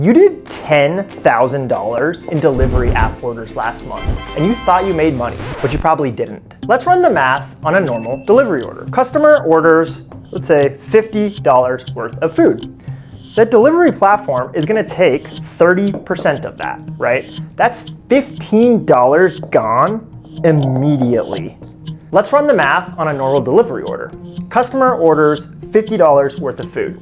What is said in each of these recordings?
You did $10,000 in delivery app orders last month, and you thought you made money, but you probably didn't. Let's run the math on a normal delivery order. Customer orders, let's say $50 worth of food. The delivery platform is gonna take 30% of that, right? That's $15 gone immediately. Let's run the math on a normal delivery order. Customer orders $50 worth of food.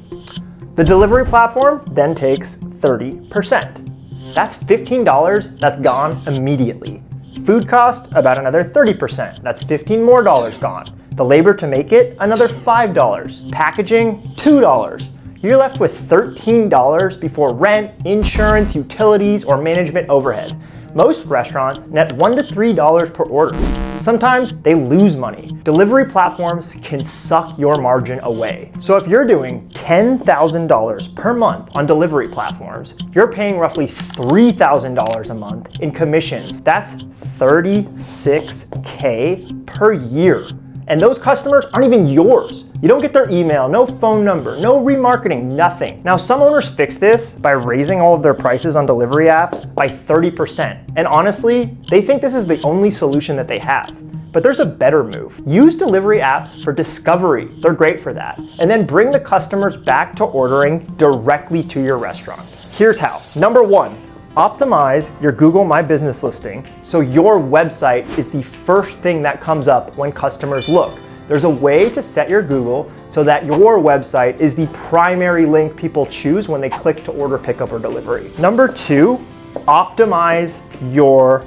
The delivery platform then takes 30%. That's $15 that's gone immediately. Food cost, about another 30%. That's $15 more gone. The labor to make it, another $5. Packaging, $2. You're left with $13 before rent, insurance, utilities, or management overhead. Most restaurants net $1 to $3 per order. Sometimes they lose money. Delivery platforms can suck your margin away. So if you're doing $10,000 per month on delivery platforms, you're paying roughly $3,000 a month in commissions. That's $36K per year. And those customers aren't even yours. You don't get their email, no phone number, no remarketing, nothing. Now, some owners fix this by raising all of their prices on delivery apps by 30%. And honestly, they think this is the only solution that they have. But there's a better move. Use delivery apps for discovery. They're great for that. And then bring the customers back to ordering directly to your restaurant. Here's how. Number one, optimize your Google My Business listing so your website is the first thing that comes up when customers look. There's a way to set your Google so that your website is the primary link people choose when they click to order pickup or delivery. Number two, optimize your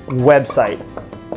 website.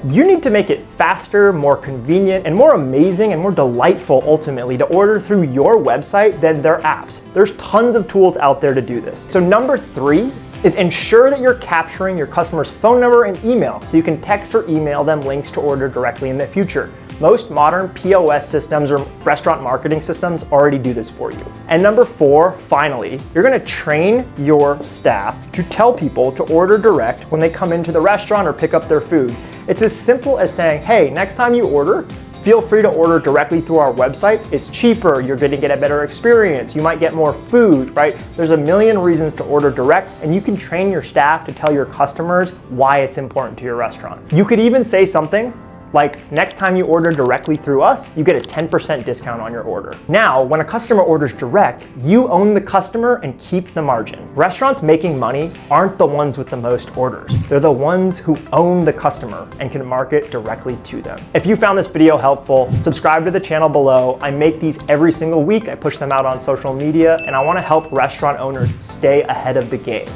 You need to make it faster, more convenient, and more amazing and more delightful ultimately to order through your website than their apps. There's tons of tools out there to do this. So number three is ensure that you're capturing your customer's phone number and email so you can text or email them links to order directly in the future. Most modern POS systems or restaurant marketing systems already do this for you. And number four, finally, you're gonna train your staff to tell people to order direct when they come into the restaurant or pick up their food. It's as simple as saying, hey, next time you order, feel free to order directly through our website. It's cheaper, you're gonna get a better experience, you might get more food, right? There's a million reasons to order direct, and you can train your staff to tell your customers why it's important to your restaurant. You could even say something like, next time you order directly through us, you get a 10% discount on your order. Now, when a customer orders direct, you own the customer and keep the margin. Restaurants making money aren't the ones with the most orders. They're the ones who own the customer and can market directly to them. If you found this video helpful, subscribe to the channel below. I make these every single week. I push them out on social media, and I wanna help restaurant owners stay ahead of the game.